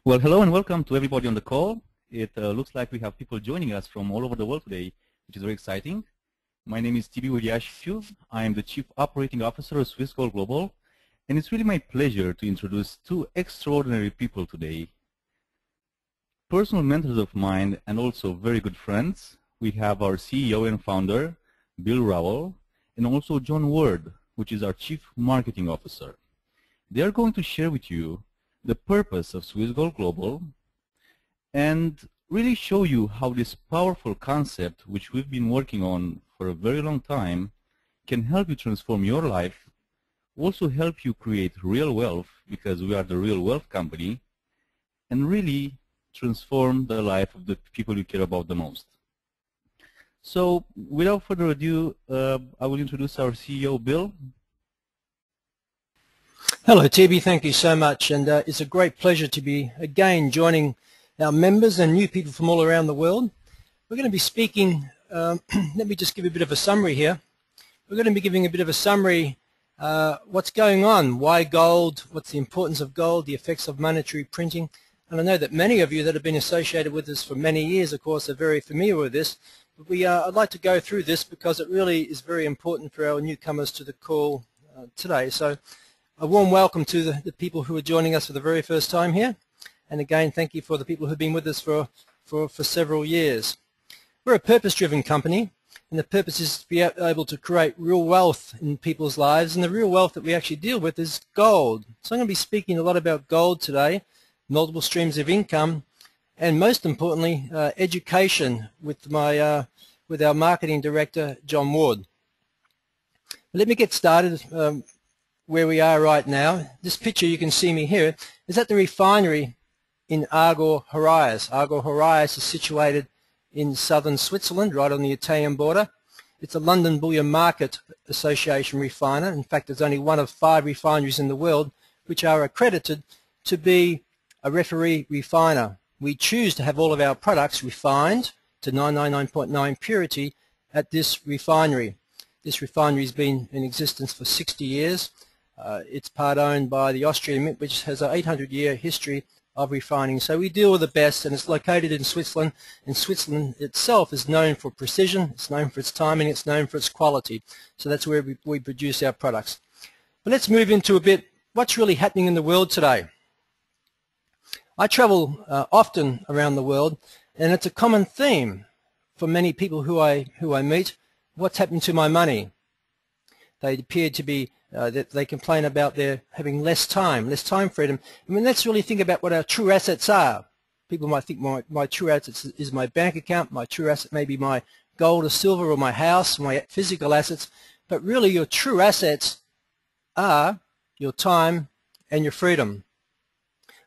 Well, hello and welcome to everybody on the call. It looks like we have people joining us from all over the world today, which is very exciting. My name is Tibi Uriashu. I am the Chief Operating Officer of Swiss Gold Global, and it's really my pleasure to introduce two extraordinary people today. Personal mentors of mine and also very good friends. We have our CEO and founder, Bill Rowell, and also John Ward, which is our Chief Marketing Officer. They are going to share with you the purpose of Swiss Gold Global and really show you how this powerful concept, which we've been working on for a very long time, can help you transform your life, also help you create real wealth, because we are the real wealth company, and really transform the life of the people you care about the most. So without further ado, I will introduce our CEO, Bill. Hello, TB. Thank you so much. And it's a great pleasure to be again joining our members and new people from all around the world. We're going to be speaking, let me just give you a bit of a summary here. We're going to be giving a bit of a summary, what's going on, why gold, what's the importance of gold, the effects of monetary printing. And I know that many of you that have been associated with us for many years, of course, are very familiar with this. But I'd like to go through this because it really is very important for our newcomers to the call today. So a warm welcome to the people who are joining us for the very first time here. And again, thank you for the people who have been with us for several years. We're a purpose-driven company, and the purpose is to be able to create real wealth in people's lives, and the real wealth that we actually deal with is gold. So I'm going to be speaking a lot about gold today, multiple streams of income, and most importantly, education with our marketing director, John Ward. Let me get started where we are right now. This picture, you can see me here, is at the refinery in Argor-Heraeus. Argor-Heraeus is situated in southern Switzerland, right on the Italian border. It's a London Bullion Market Association refiner. In fact, there's only one of 5 refineries in the world which are accredited to be a referee refiner. We choose to have all of our products refined to 999.9 purity at this refinery. This refinery has been in existence for 60 years. It's part owned by the Austrian Mint, which has an 800-year history of refining. So we deal with the best, and it's located in Switzerland. And Switzerland itself is known for precision, it's known for its timing, it's known for its quality. So that's where we produce our products. But let's move into a bit what's really happening in the world today. I travel often around the world, and it's a common theme for many people who I meet. What's happened to my money? They appear to be that they complain about their having less time freedom. I mean, let's really think about what our true assets are. People might think my true assets is my bank account, my true asset may be my gold or silver or my house, my physical assets, but really your true assets are your time and your freedom.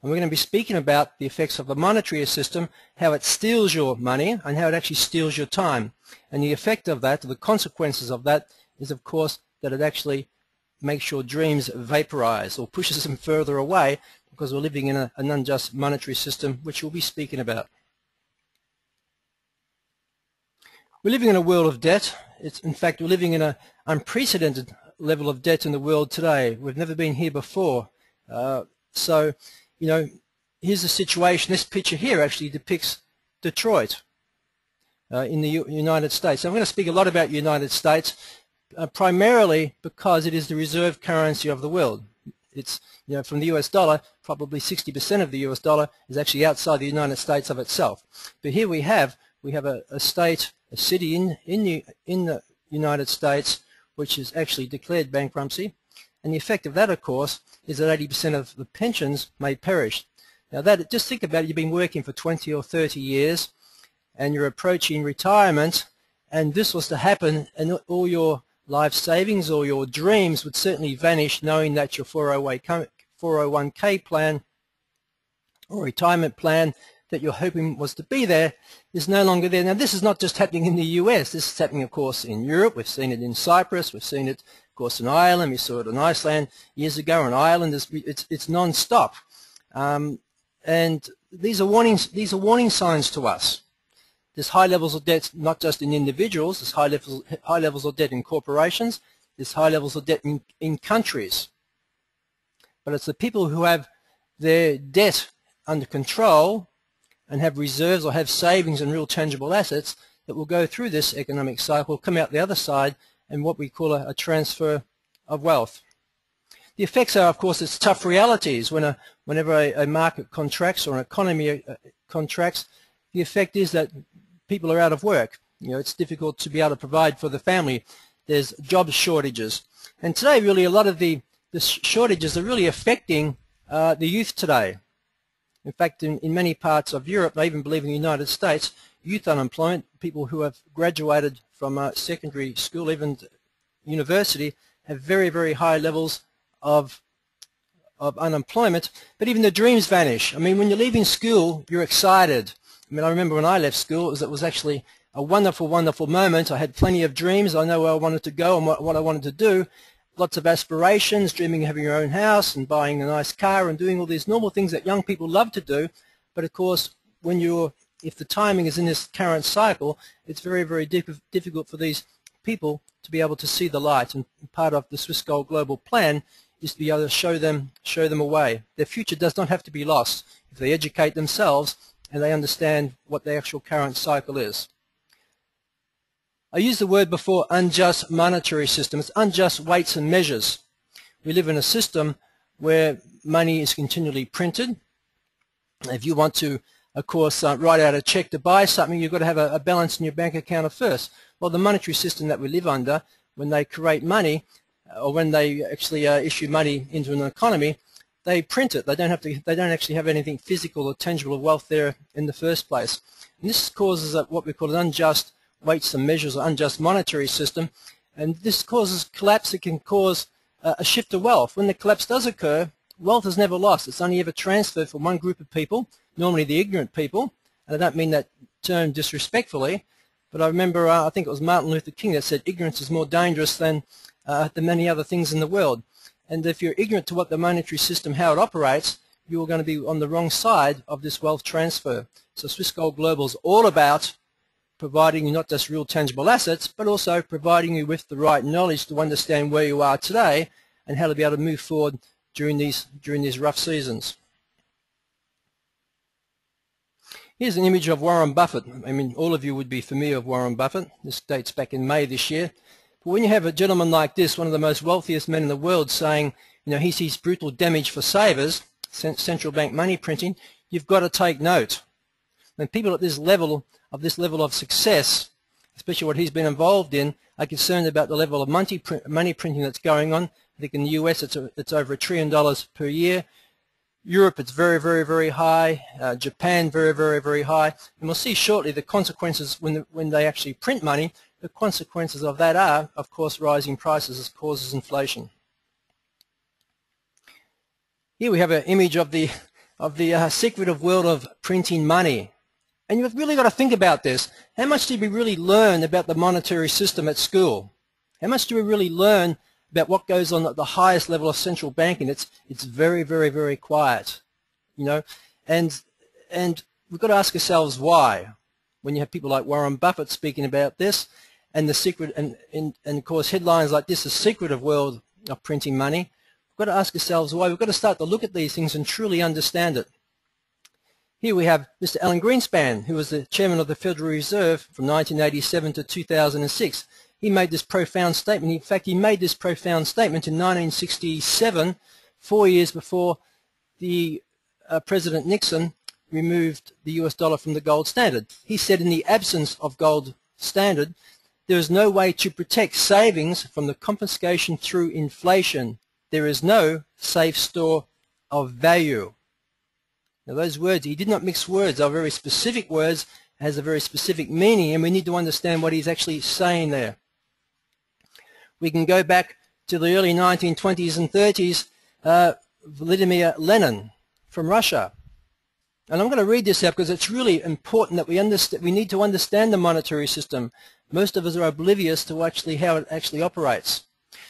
And we're going to be speaking about the effects of the monetary system, how it steals your money and how it actually steals your time. And the effect of that, the consequences of that, is of course that it actually makes your dreams vaporize or pushes them further away, because we're living in an unjust monetary system, which we'll be speaking about. We're living in a world of debt. In fact, we're living in an unprecedented level of debt in the world today. We've never been here before. So, you know, here's the situation. This picture here actually depicts Detroit in the United States. So I'm going to speak a lot about the United States. Primarily because it is the reserve currency of the world. It's, you know, from the US dollar, probably 60% of the US dollar is actually outside the United States of itself. But here we have a state, a city in the United States which has actually declared bankruptcy, and the effect of that, of course, is that 80% of the pensions may perish. Now, just think about it. You've been working for 20 or 30 years, and you're approaching retirement, and this was to happen, and all your life savings or your dreams would certainly vanish, knowing that your 401k plan or retirement plan that you're hoping was to be there is no longer there. Now, this is not just happening in the US. This is happening, of course, in Europe. We've seen it in Cyprus. We've seen it, of course, in Ireland. We saw it in Iceland years ago. In Ireland, it's non-stop. And these are warning signs to us. There's high levels of debt not just in individuals, there's high levels of debt in corporations, there's high levels of debt in countries. But it's the people who have their debt under control and have reserves or have savings and real tangible assets that will go through this economic cycle, come out the other side, and what we call a transfer of wealth. The effects are, of course, it's tough realities. Whenever a market contracts or an economy contracts, the effect is that people are out of work. You know, it's difficult to be able to provide for the family. There's job shortages. And today, really, a lot of the shortages are really affecting the youth today. In fact, in many parts of Europe, I even believe in the United States, youth unemployment, people who have graduated from secondary school, even university, have very, very high levels of unemployment. But even the dreams vanish. I mean, when you're leaving school, you're excited. I mean, I remember when I left school, it was actually a wonderful, wonderful moment. I had plenty of dreams. I know where I wanted to go and what I wanted to do. Lots of aspirations, dreaming of having your own house and buying a nice car and doing all these normal things that young people love to do. But of course, if the timing is in this current cycle, it's very, very difficult for these people to be able to see the light. And part of the Swiss Gold Global Plan is to be able to show them a way. Their future does not have to be lost if they educate themselves and they understand what the actual current cycle is. I used the word before, unjust monetary system. It's unjust weights and measures. We live in a system where money is continually printed. If you want to, of course, write out a check to buy something, you've got to have a balance in your bank account first. Well, the monetary system that we live under, when they create money, or when they actually issue money into an economy, they print it. They don't actually have anything physical or tangible of wealth there in the first place. And this causes what we call an unjust weights and measures or unjust monetary system, and this causes collapse. It can cause a shift of wealth. When the collapse does occur, wealth is never lost. It's only ever transferred from one group of people, normally the ignorant people, and I don't mean that term disrespectfully, but I remember I think it was Martin Luther King that said ignorance is more dangerous than many other things in the world. And if you're ignorant to what the monetary system, how it operates, you're going to be on the wrong side of this wealth transfer. So Swiss Gold Global is all about providing you not just real tangible assets, but also providing you with the right knowledge to understand where you are today and how to be able to move forward during these rough seasons. Here's an image of Warren Buffett. I mean, all of you would be familiar with Warren Buffett. This dates back in May this year. But when you have a gentleman like this, one of the most wealthiest men in the world, saying, you know, he sees brutal damage for savers, central bank money printing, you've got to take note. When people at this level of success, especially what he's been involved in, are concerned about the level of money printing that's going on. I think in the US it's over $1 trillion per year. Europe it's very, very, very high. Japan very, very, very high. And we'll see shortly the consequences when they actually print money. The consequences of that are, of course, rising prices as causes inflation. Here we have an image of the secretive world of printing money. And you've really got to think about this. How much did we really learn about the monetary system at school? How much do we really learn about what goes on at the highest level of central banking? It's very, very, very quiet, you know. And we've got to ask ourselves why. When you have people like Warren Buffett speaking about this, and the secret, and of course headlines like this, the secretive world of printing money, we've got to ask ourselves why. We've got to start to look at these things and truly understand it. Here we have Mr. Alan Greenspan, who was the chairman of the Federal Reserve from 1987 to 2006. He made this profound statement. In fact, he made this profound statement in 1967, 4 years before the President Nixon removed the US dollar from the gold standard. He said, in the absence of gold standard, there is no way to protect savings from the confiscation through inflation. There is no safe store of value. Now those words, he did not mix words, are very specific words, has a very specific meaning, and we need to understand what he's actually saying there. We can go back to the early 1920s and 30s, Vladimir Lenin from Russia. And I'm going to read this out because it's really important that we need to understand the monetary system. Most of us are oblivious to how it actually operates.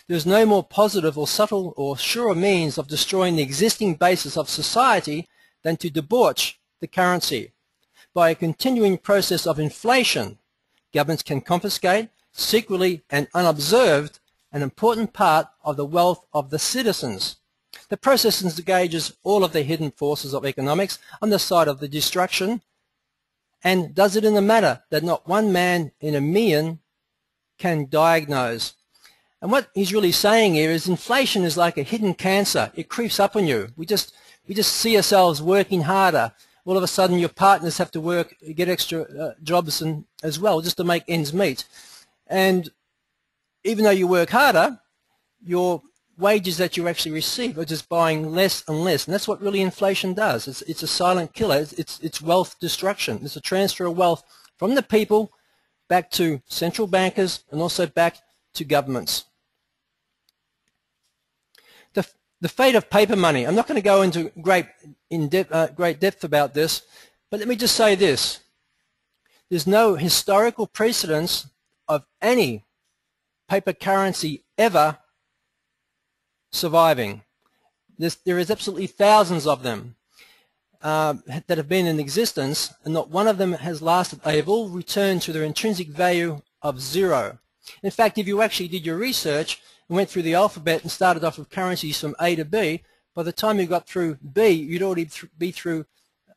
There is no more positive or subtle or surer means of destroying the existing basis of society than to debauch the currency. By a continuing process of inflation, governments can confiscate, secretly and unobserved, an important part of the wealth of the citizens. The process engages all of the hidden forces of economics on the side of the destruction, and does it in a manner that not one man in a million can diagnose. And what he's really saying here is inflation is like a hidden cancer. It creeps up on you. We just see ourselves working harder. All of a sudden your partners have to work, get extra jobs as well just to make ends meet. And even though you work harder, your wages that you actually receive are just buying less and less. And that's what really inflation does. It's a silent killer. It's wealth destruction. It's a transfer of wealth from the people back to central bankers and also back to governments. The fate of paper money. I'm not going to go into great depth about this, but let me just say this. There's no historical precedence of any paper currency ever surviving. There is absolutely thousands of them that have been in existence, and not one of them has lasted. They have all returned to their intrinsic value of zero. In fact, if you actually did your research and went through the alphabet and started off with currencies from A to B, by the time you got through B, you'd already be through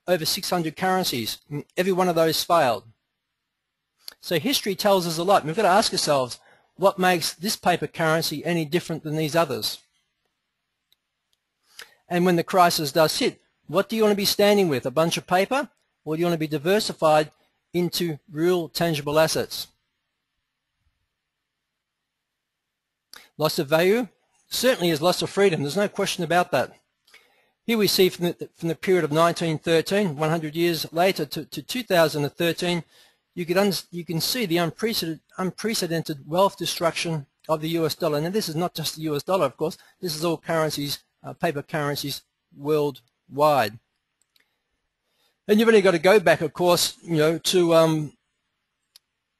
over 600 currencies. Every one of those failed. So history tells us a lot. We've got to ask ourselves, what makes this paper currency any different than these others? And when the crisis does hit, what do you want to be standing with? A bunch of paper? Or do you want to be diversified into real tangible assets? Loss of value certainly is loss of freedom. There's no question about that. Here we see from the period of 1913, 100 years later, to 2013, you can see the unprecedented wealth destruction of the US dollar. Now, this is not just the US dollar, of course. This is all currencies, paper currencies worldwide. And you've only got to go back, of course, to the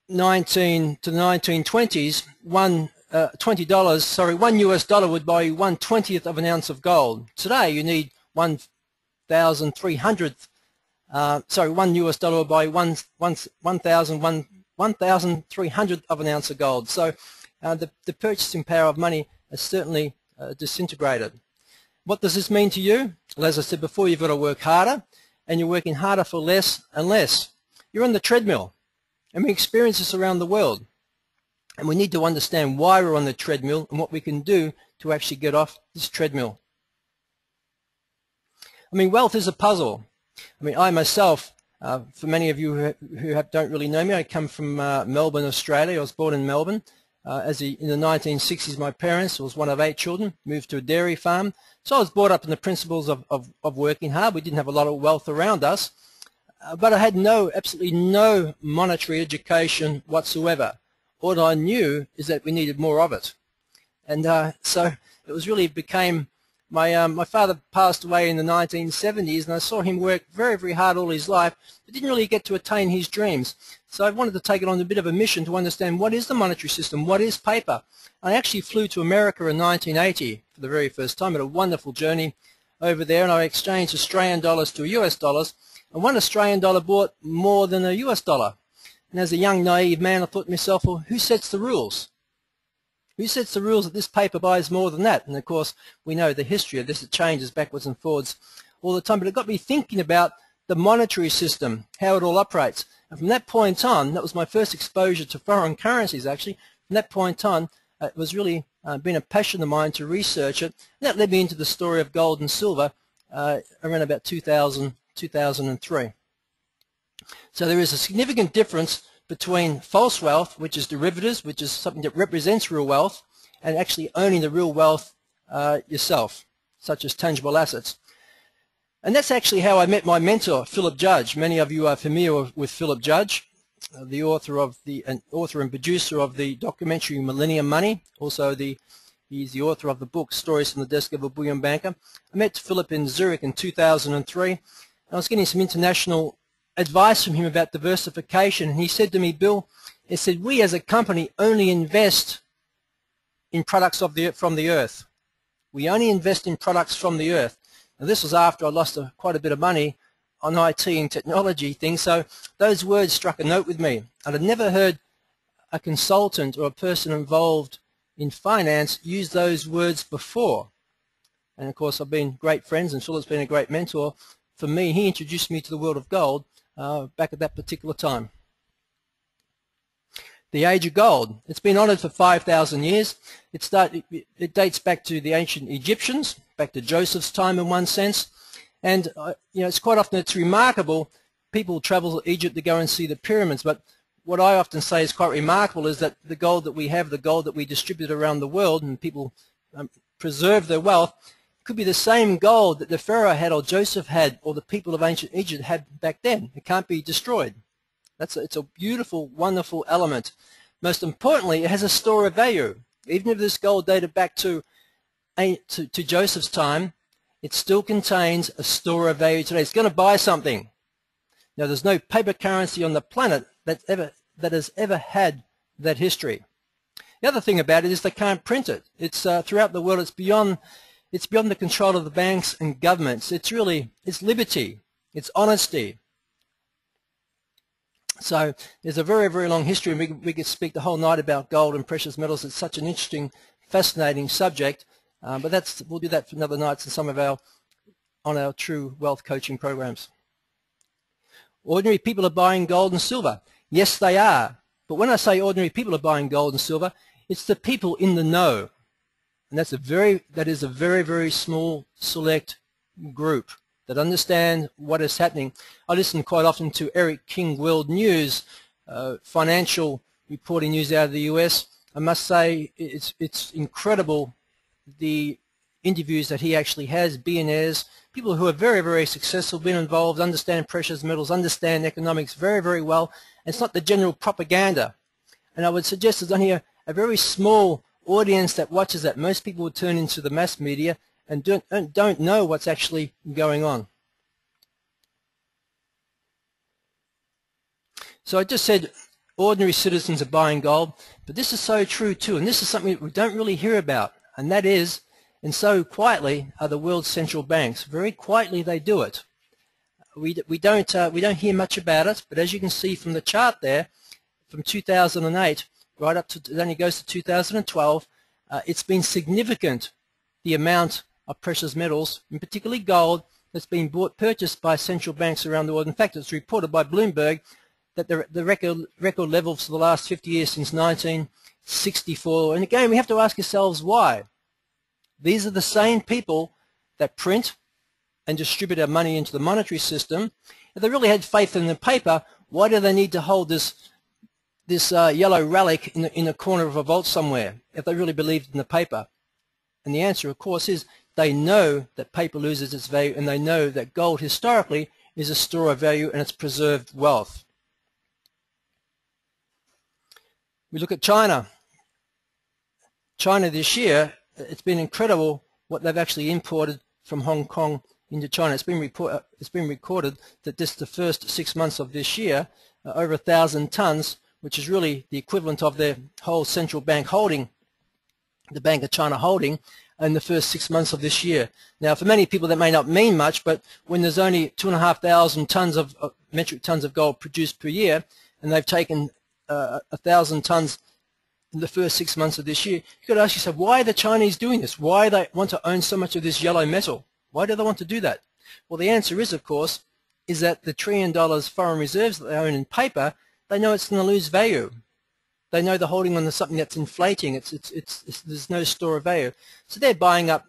1920s. $1 US dollar would buy you 1/20th of an ounce of gold. Today you need 1,300th. $1 US dollar will buy 1,300th of an ounce of gold. So the purchasing power of money has certainly disintegrated. What does this mean to you? Well, as I said before, you've got to work harder, and you're working harder for less and less. You're on the treadmill, and we experience this around the world. And we need to understand why we're on the treadmill and what we can do to actually get off this treadmill. I mean, wealth is a puzzle. I mean, I myself, for many of you who don't really know me, I come from Melbourne, Australia. I was born in Melbourne. In the 1960s, my parents, was one of 8 children, moved to a dairy farm. So I was brought up in the principles of working hard. We didn't have a lot of wealth around us, but I had absolutely no monetary education whatsoever. All I knew is that we needed more of it. And so it became, my father passed away in the 1970s, and I saw him work very, very hard all his life, but didn't really get to attain his dreams. So I wanted to take it on a bit of a mission to understand what is the monetary system, what is paper. I actually flew to America in 1980 for the very first time. I had a wonderful journey over there, and I exchanged Australian dollars to US dollars, and one Australian dollar bought more than a US dollar. And as a young, naive man, I thought to myself, well, who sets the rules? Who sets the rules that this paper buys more than that? And of course, we know the history of this. It changes backwards and forwards all the time. But it got me thinking about the monetary system, how it all operates. And from that point on, that was my first exposure to foreign currencies, actually. From that point on, it was really been a passion of mine to research it. And that led me into the story of gold and silver around about 2003. So there is a significant difference between false wealth, which is derivatives, which is something that represents real wealth, and actually owning the real wealth yourself, such as tangible assets. And that's actually how I met my mentor, Philip Judge. Many of you are familiar with Philip Judge, the author and producer of the documentary Millennium Money. Also, he's the author of the book Stories from the Desk of a Bullion Banker. I met Philip in Zurich in 2003. I was getting some international advice from him about diversification, and he said to me, Bill, he said, we as a company only invest in products from the earth. We only invest in products from the earth. And this was after I lost quite a bit of money on IT and technology things, so those words struck a note with me. And I'd never heard a consultant or a person involved in finance use those words before. and of course I've been great friends, and Philip's been a great mentor for me. He introduced me to the world of gold back at that particular time. The age of gold. It's been honoured for 5,000 years. It dates back to the ancient Egyptians, back to Joseph's time in one sense. And it's quite often it's remarkable. People travel to Egypt to go and see the pyramids, but what I often say is quite remarkable is that the gold that we have, the gold that we distribute around the world, and people preserve their wealth, could be the same gold that the Pharaoh had or Joseph had or the people of ancient Egypt had back then. It can't be destroyed. It's a beautiful, wonderful element. Most importantly, it has a store of value. Even if this gold dated back to Joseph's time, it still contains a store of value today. It's going to buy something. Now, there's no paper currency on the planet that has ever had that history. The other thing about it is they can't print it. It's throughout the world. It's beyond the control of the banks and governments. It's liberty. It's honesty. So there's a very, very long history, and we could speak the whole night about gold and precious metals. It's such an interesting, fascinating subject, but we'll do that for another night on our true wealth coaching programs. Ordinary people are buying gold and silver. Yes, they are. But when I say ordinary people are buying gold and silver, it's the people in the know, and that is a very, very small, select group that understand what is happening. I listen quite often to Eric King World News, financial reporting news out of the US. I must say it's incredible the interviews that he actually has, billionaires, people who are very, very successful, been involved, understand precious metals, understand economics very, very well. And it's not the general propaganda. And I would suggest there's only a very small audience that watches that. Most people would turn into the mass media and don't know what's actually going on. So I just said ordinary citizens are buying gold, but this is so true too, and this is something that we don't really hear about, and that is, and so quietly are the world's central banks. Very quietly they do it. We don't hear much about it, but as you can see from the chart there, from 2008 right up to, it only goes to 2012, it's been significant, the amount of precious metals, and particularly gold, that's been purchased by central banks around the world. In fact, it's reported by Bloomberg that the record level for the last 50 years since 1964. And again, we have to ask ourselves why. These are the same people that print and distribute our money into the monetary system. If they really had faith in the paper, why do they need to hold this yellow relic in the corner of a vault somewhere if they really believed in the paper? And the answer, of course, is they know that paper loses its value, and they know that gold historically is a store of value and it's preserved wealth. We look at China. China this year, it's been incredible what they've actually imported from Hong Kong into China. It's been recorded that this the first 6 months of this year, over 1,000 tons, which is really the equivalent of their whole central bank holding, the Bank of China holding, in the first 6 months of this year. Now, for many people that may not mean much, but when there's only 2,500 tons of metric tons of gold produced per year, and they've taken 1,000 tons in the first 6 months of this year, you've got to ask yourself, why are the Chinese doing this? Why do they want to own so much of this yellow metal? Why do they want to do that? Well, the answer is, of course, is that the $1 trillion foreign reserves that they own in paper, they know it's going to lose value. They know they're holding on to something that's inflating. There's no store of value. So they're buying up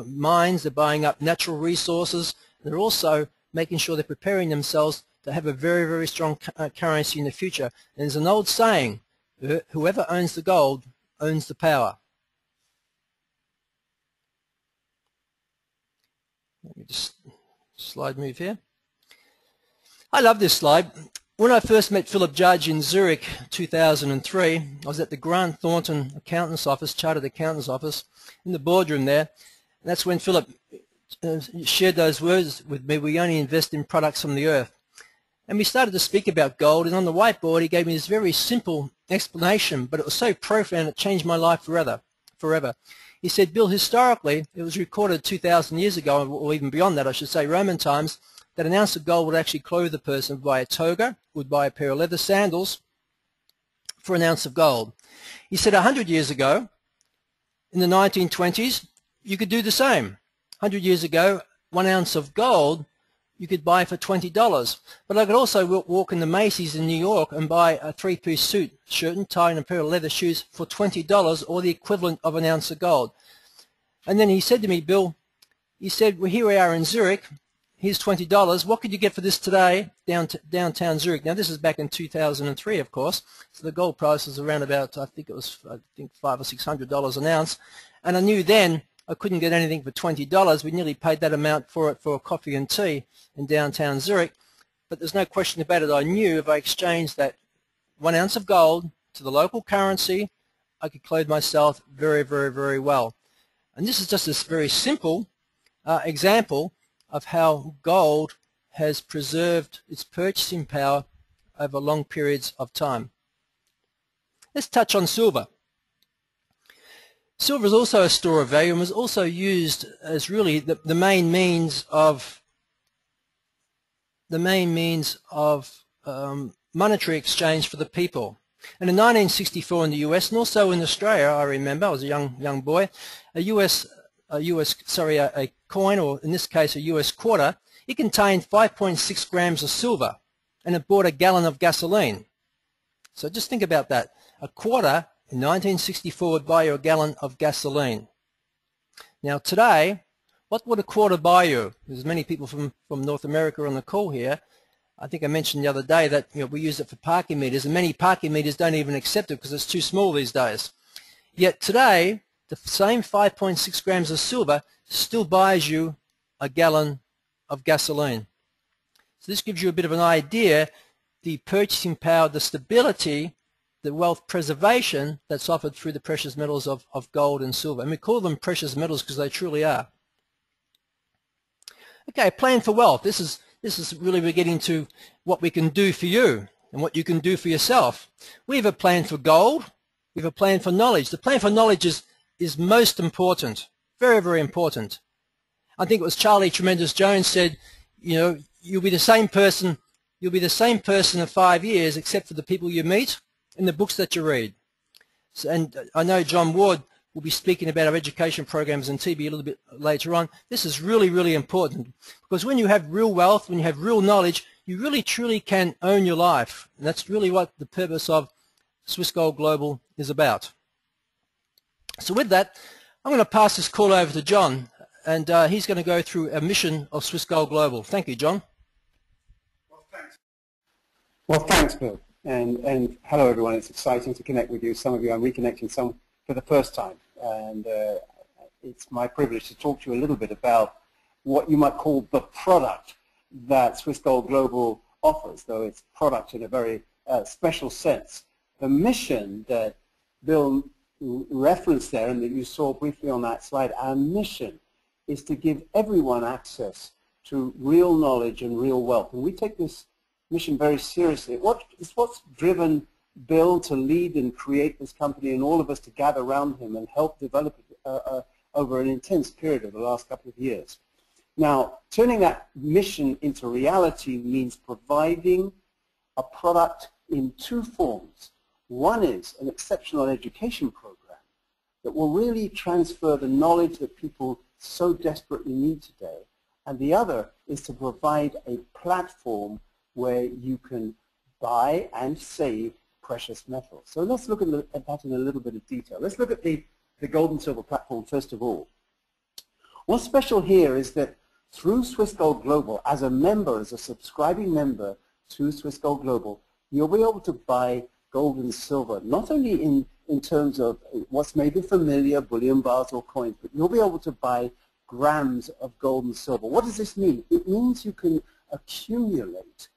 mines, they're buying up natural resources. They're also making sure they're preparing themselves to have a very, very strong currency in the future. And there's an old saying, whoever owns the gold owns the power. Let me just slide move here. I love this slide. When I first met Philip Judge in Zurich 2003, I was at the Grant Thornton Accountant's Office, Chartered Accountant's Office, in the boardroom there. And that's when Philip shared those words with me, we only invest in products from the earth. And we started to speak about gold, and on the whiteboard he gave me this very simple explanation, but it was so profound it changed my life forever. He said, Bill, historically, it was recorded 2,000 years ago, or even beyond that, I should say, Roman times, that an ounce of gold would actually clothe a person, would buy a toga, would buy a pair of leather sandals for an ounce of gold. He said 100 years ago, in the 1920s, you could do the same. 100 years ago, 1 ounce of gold you could buy for $20. But I could also walk in the Macy's in New York and buy a 3-piece suit, shirt and tie, and a pair of leather shoes for $20, or the equivalent of 1 ounce of gold. And then he said to me, Bill, he said, well, here we are in Zurich. Here's $20. What could you get for this today downtown Zurich? Now, this is back in 2003, of course. So the gold price was around about, I think $500 or $600 an ounce. And I knew then I couldn't get anything for $20. We nearly paid that amount for it for a coffee and tea in downtown Zurich. But there's no question about it. I knew if I exchanged that 1 ounce of gold to the local currency, I could clothe myself very, very, very well. And this is just a very simple example of how gold has preserved its purchasing power over long periods of time. Let's touch on silver. Silver is also a store of value and was also used as really the main means of monetary exchange for the people. And in 1964 in the US and also in Australia, I remember, I was a young boy, a coin, or in this case a US quarter, it contained 5.6 grams of silver and it bought a gallon of gasoline. So just think about that. A quarter in 1964 would buy you a gallon of gasoline. Now today, what would a quarter buy you? There's many people from North America on the call here. I think I mentioned the other day that we use it for parking meters, and many parking meters don't even accept it because it's too small these days. Yet today, the same 5.6 grams of silver still buys you a gallon of gasoline. So this gives you a bit of an idea, the purchasing power, the stability, the wealth preservation that's offered through the precious metals of gold and silver. And we call them precious metals because they truly are. Okay, plan for wealth. This is really, we're getting to what we can do for you and what you can do for yourself. We have a plan for gold. We have a plan for knowledge. The plan for knowledge is most important, very, very important. I think it was Charlie Tremendous Jones said, you'll be the same person in 5 years except for the people you meet and the books that you read. So, and I know John Ward will be speaking about our education programs in TB a little bit later on. This is really, really important because when you have real wealth, when you have real knowledge, you really truly can own your life. And that's really what the purpose of Swiss Gold Global is about. So with that, I'm going to pass this call over to John, and he's going to go through a mission of Swiss Gold Global. Thank you, John. Well, thanks, Bill. And hello, everyone. It's exciting to connect with you. Some of you I'm reconnecting some for the first time. And it's my privilege to talk to you a little bit about what you might call the product that Swiss Gold Global offers, though it's product in a very special sense. The mission that Bill referenced there and that you saw briefly on that slide, our mission is to give everyone access to real knowledge and real wealth. And we take this mission very seriously. It's what's driven Bill to lead and create this company and all of us to gather around him and help develop it over an intense period of the last couple of years. Now, turning that mission into reality means providing a product in two forms. One is an exceptional education program that will really transfer the knowledge that people so desperately need today. And the other is to provide a platform where you can buy and save precious metals. So let's look at that in a little bit of detail. Let's look at the gold and silver platform first of all. What's special here is that through Swiss Gold Global, as a member, as a subscribing member to Swiss Gold Global, you'll be able to buy gold and silver, not only in terms of what's maybe familiar, bullion bars or coins, but you'll be able to buy grams of gold and silver. What does this mean? It means you can accumulate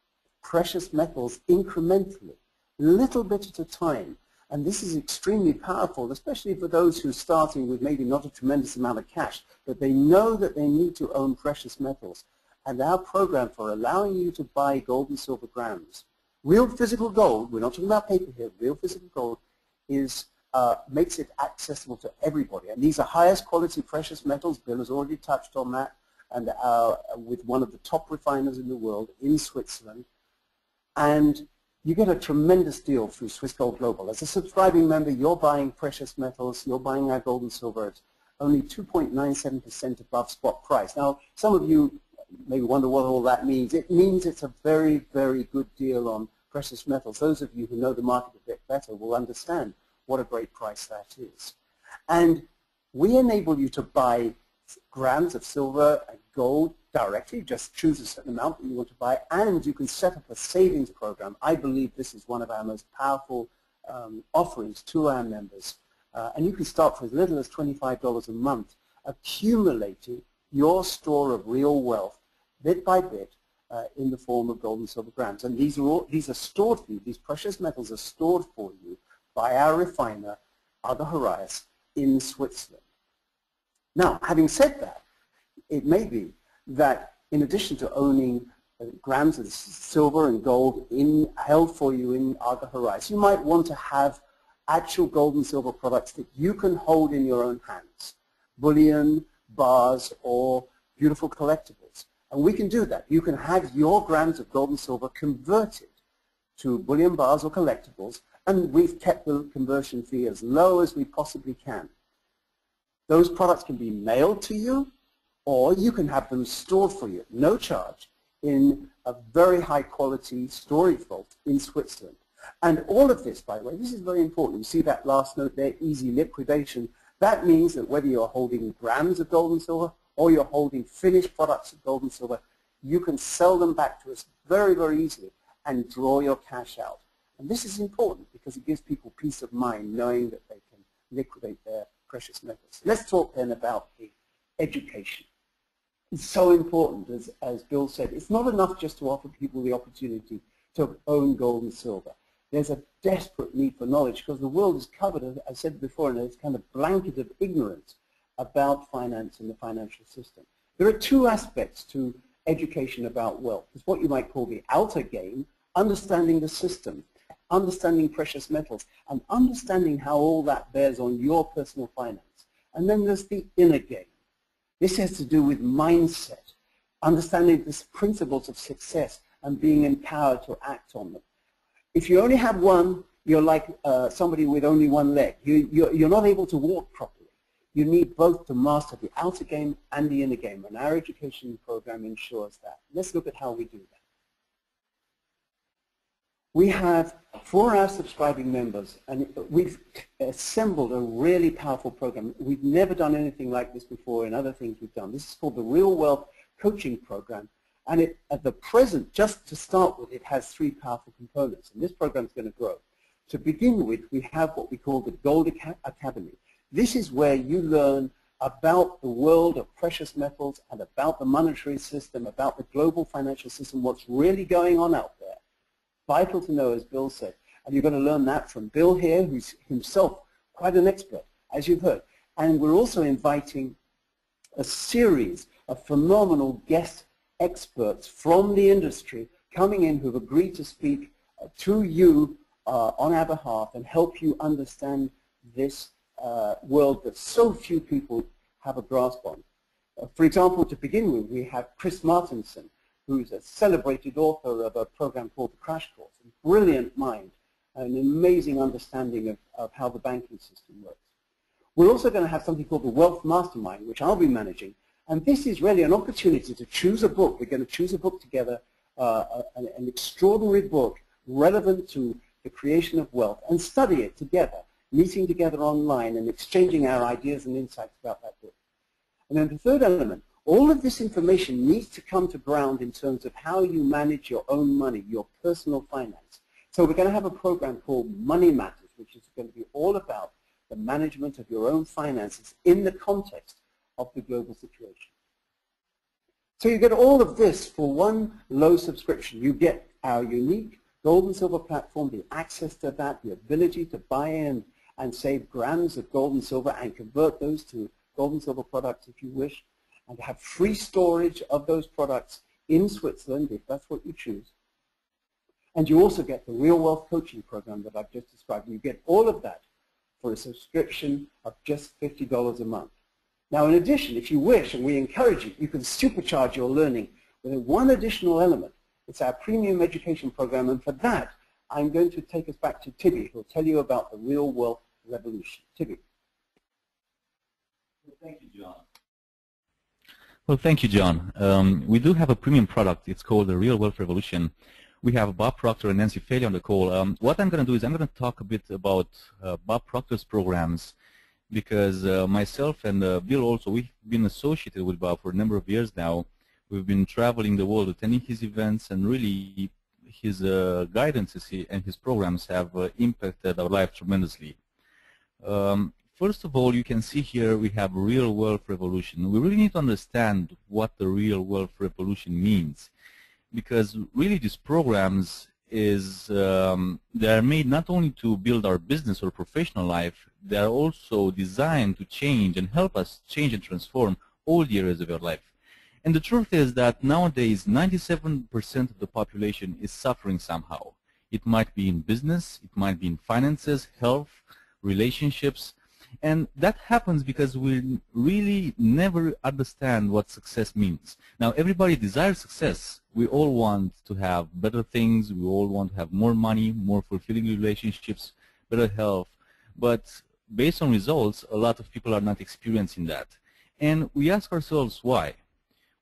precious metals incrementally, little bit at a time. And this is extremely powerful, especially for those who are starting with maybe not a tremendous amount of cash, but they know that they need to own precious metals. And our program for allowing you to buy gold and silver grams, real physical gold, we're not talking about paper here, real physical gold, makes it accessible to everybody. And these are highest quality precious metals. Bill has already touched on that, and with one of the top refiners in the world in Switzerland. And you get a tremendous deal through Swiss Gold Global. As a subscribing member, you're buying precious metals, you're buying our gold and silver only 2.97% above spot price. Now, some of you maybe wonder what all that means. It means it's a very, very good deal on precious metals. Those of you who know the market a bit better will understand what a great price that is. And we enable you to buy grams of silver and gold directly. Just choose a certain amount that you want to buy, and you can set up a savings program. I believe this is one of our most powerful offerings to our members. And you can start for as little as $25 a month, accumulating your store of real wealth bit by bit in the form of gold and silver grams. And these are stored for you. These precious metals are stored for you by our refiner, Aga Horais, in Switzerland. Now, having said that, it may be that in addition to owning grams of silver and gold held for you in Aga Horais, you might want to have actual gold and silver products that you can hold in your own hands, bullion, bars, or beautiful collectibles. And we can do that. You can have your grams of gold and silver converted to bullion, bars, or collectibles, and we've kept the conversion fee as low as we possibly can. Those products can be mailed to you, or you can have them stored for you at no charge in a very high quality storage vault in Switzerland. And all of this, by the way, this is very important. You see that last note there, easy liquidation. That means that whether you're holding grams of gold and silver or you're holding finished products of gold and silver, you can sell them back to us very, very easily and draw your cash out. And this is important because it gives people peace of mind knowing that they can liquidate their precious metals. Let's talk then about the education. It's so important, as Bill said. It's not enough just to offer people the opportunity to own gold and silver. There's a desperate need for knowledge because the world is covered, as I said before, in this kind of blanket of ignorance about finance and the financial system. There are two aspects to education about wealth. It's what you might call the outer game, understanding the system, understanding precious metals, and understanding how all that bears on your personal finance. And then there's the inner game. This has to do with mindset, understanding the principles of success and being empowered to act on them. If you only have one, you're like somebody with only one leg. You're not able to walk properly. You need both to master the outer game and the inner game, and our education program ensures that. Let's look at how we do that. We have, for our subscribing members, and we've assembled a really powerful program. We've never done anything like this before in other things we've done. This is called the Real Wealth Coaching Program. And at the present, just to start with, it has three powerful components. And this program is going to grow. To begin with, we have what we call the Gold Academy. This is where you learn about the world of precious metals and about the monetary system, about the global financial system, what's really going on out there. Vital to know, as Bill said. And you're going to learn that from Bill here, who's himself quite an expert, as you've heard. And we're also inviting a series of phenomenal guest experts from the industry coming in who've agreed to speak to you on our behalf and help you understand this world that so few people have a grasp on. For example, to begin with, we have Chris Martinson, who's a celebrated author of a program called The Crash Course, a brilliant mind, an amazing understanding of how the banking system works. We're also going to have something called the Wealth Mastermind, which I'll be managing. And this is really an opportunity to choose a book. We're going to choose a book together, an extraordinary book relevant to the creation of wealth, and study it together, meeting together online and exchanging our ideas and insights about that book. And then the third element, all of this information needs to come to ground in terms of how you manage your own money, your personal finance. So we're going to have a program called Money Matters, which is going to be all about the management of your own finances in the context of the global situation. So you get all of this for one low subscription. You get our unique gold and silver platform, the access to that, the ability to buy in and save grams of gold and silver and convert those to gold and silver products if you wish, and to have free storage of those products in Switzerland if that's what you choose. And you also get the Real Wealth Coaching Program that I've just described. You get all of that for a subscription of just $50 a month. Now, in addition, if you wish, and we encourage you, you can supercharge your learning with one additional element. It's our premium education program, and for that, I'm going to take us back to Tibby, who will tell you about the Real Wealth Revolution. Tibby. Thank you, John. Well, thank you, John. We do have a premium product. It's called the Real Wealth Revolution. We have Bob Proctor and Nancy Faley on the call. What I'm going to do is I'm going to talk a bit about Bob Proctor's programs, because myself and Bill also, we've been associated with Bob for a number of years now. We've been traveling the world, attending his events, and really his guidance and his programs have impacted our life tremendously. First of all, you can see here we have Real Wealth Revolution. We really need to understand what the Real Wealth Revolution means, because really these programs they are made not only to build our business or professional life, they are also designed to change and help us change and transform all the areas of our life. And the truth is that nowadays 97% of the population is suffering somehow. It might be in business, it might be in finances, health, relationships, and that happens because we really never understand what success means. Now, everybody desires success. We all want to have better things. We all want to have more money, more fulfilling relationships, better health. But based on results, a lot of people are not experiencing that. And we ask ourselves why.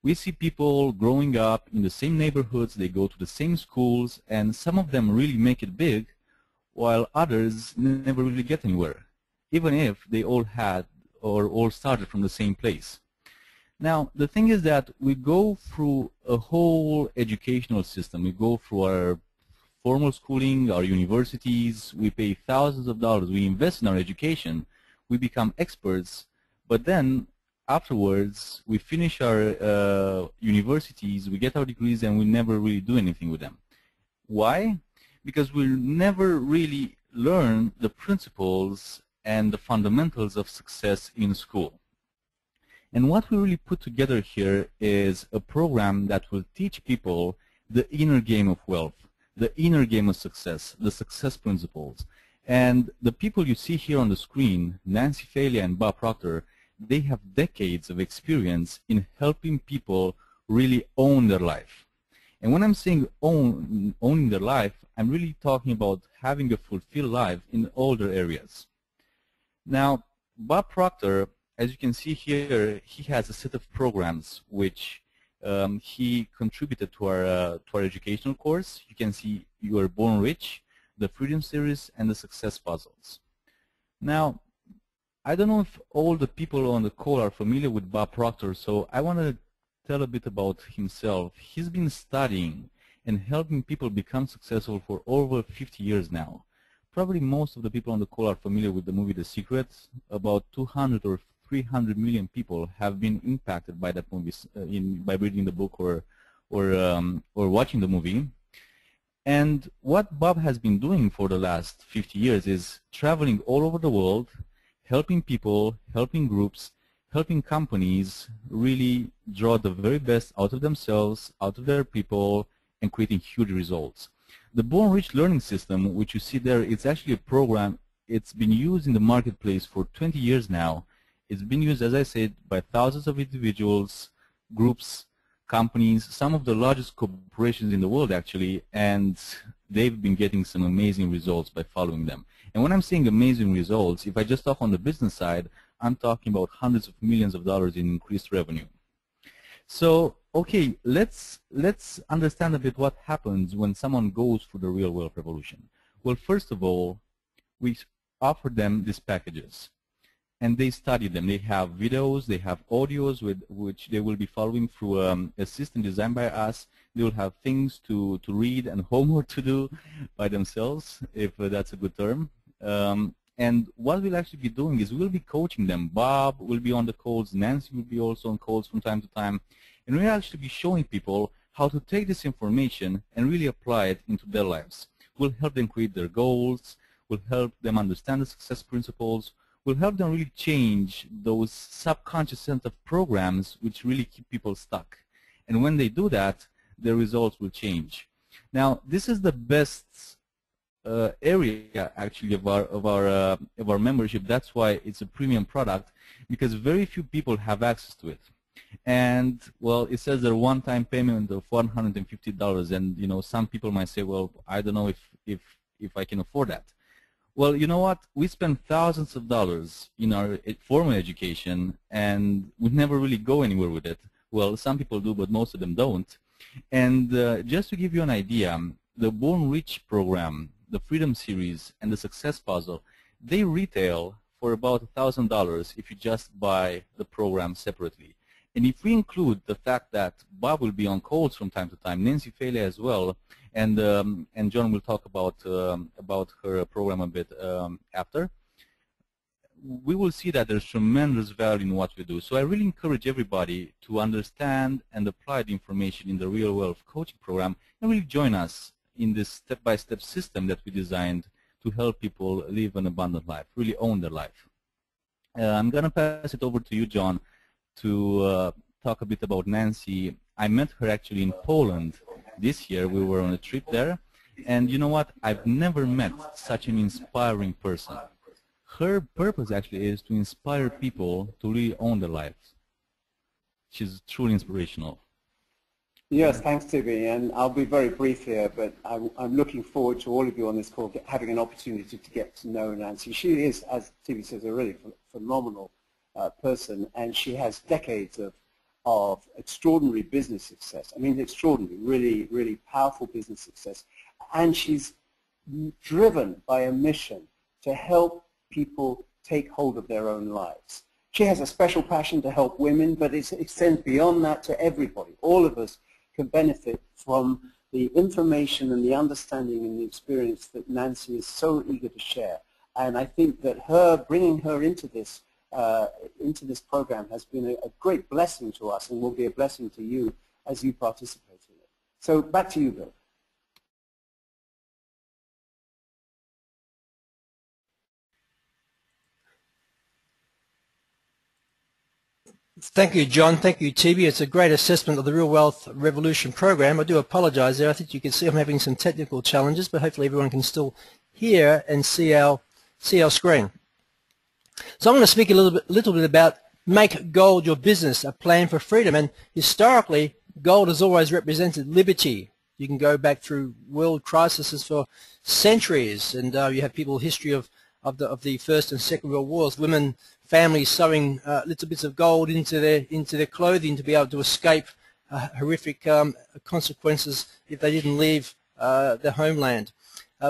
We see people growing up in the same neighborhoods, they go to the same schools, and some of them really make it big, while others never really get anywhere, even if they all had or all started from the same place. Now, the thing is that we go through a whole educational system. We go through our formal schooling, our universities, we pay thousands of dollars, we invest in our education, we become experts, but then afterwards we finish our universities, we get our degrees, and we never really do anything with them. Why? Because we never really learn the principles and the fundamentals of success in school. And what we really put together here is a program that will teach people the inner game of wealth, the inner game of success, the success principles. And the people you see here on the screen, Nancy Faley and Bob Proctor, they have decades of experience in helping people really own their life. And when I'm saying owning their life, I'm really talking about having a fulfilled life in all their areas. Now, Bob Proctor, as you can see here, he has a set of programs which he contributed to our educational course. You can see You Are Born Rich, the Freedom Series, and the Success Puzzles. Now, I don't know if all the people on the call are familiar with Bob Proctor, so I want to tell a bit about himself. He's been studying and helping people become successful for over 50 years now. Probably most of the people on the call are familiar with the movie The Secret. About 200 or 300 million people have been impacted by that movie by reading the book or watching the movie. And what Bob has been doing for the last 50 years is traveling all over the world, helping people, helping groups, helping companies really draw the very best out of themselves, out of their people, and creating huge results. The Born Rich learning system, which you see there, it's actually a program. It's been used in the marketplace for 20 years now. It's been used, as I said, by thousands of individuals, groups, companies, some of the largest corporations in the world actually, and they've been getting some amazing results by following them. And when I'm saying amazing results, if I just talk on the business side, I'm talking about hundreds of millions of dollars in increased revenue. So, okay, let's understand a bit what happens when someone goes through the Real Wealth Revolution. Well, first of all, we offer them these packages, and they study them. They have videos, they have audios with which they will be following through a system designed by us. They will have things to read and homework to do by themselves, if that's a good term. And what we'll actually be doing is we'll be coaching them. Bob will be on the calls, Nancy will be also on calls from time to time, and we'll actually be showing people how to take this information and really apply it into their lives. We'll help them create their goals, we'll help them understand the success principles, we'll help them really change those subconscious sense of programs which really keep people stuck. And when they do that, their results will change. Now, this is the best area actually of our membership. That's why it's a premium product, because very few people have access to it. And well, it says a one-time payment of $150, and you know, some people might say, well, I don't know if I can afford that. Well, you know what? We spend thousands of dollars in our formal education, and we never really go anywhere with it. Well, some people do, but most of them don't. And just to give you an idea, the Born Rich program, the Freedom Series, and the Success Puzzle, they retail for about $1,000 if you just buy the program separately. And if we include the fact that Bob will be on calls from time to time, Nancy Faley as well, and John will talk about her program a bit after, we will see that there's tremendous value in what we do. So I really encourage everybody to understand and apply the information in the Real Wealth Coaching Program and really join us in this step-by-step system that we designed to help people live an abundant life, really own their life. I'm going to pass it over to you, John, to talk a bit about Nancy. I met her actually in Poland this year. We were on a trip there, and you know what? I've never met such an inspiring person. Her purpose actually is to inspire people to really own their lives. She's truly inspirational. Yes, thanks, Tibi, and I'll be very brief here, but I'm looking forward to all of you on this call having an opportunity to get to know Nancy. She is, as Tibi says, a really phenomenal person, and she has decades of extraordinary business success. I mean, extraordinary, really, really powerful business success. And she's driven by a mission to help people take hold of their own lives. She has a special passion to help women, but it extends beyond that to everybody. All of us can benefit from the information and the understanding and the experience that Nancy is so eager to share. And I think that bringing her into this program has been a great blessing to us and will be a blessing to you as you participate in it. So back to you, Bill. Thank you, John. Thank you, Tibi. It's a great assessment of the Real Wealth Revolution program. I do apologize there. I think you can see I'm having some technical challenges, but hopefully everyone can still hear and see our screen. So I'm going to speak a little bit about make gold your business, a plan for freedom. And historically, gold has always represented liberty. You can go back through world crises for centuries, and you have people history of the First and Second World Wars, women, families sewing little bits of gold into their clothing to be able to escape horrific consequences if they didn't leave their homeland.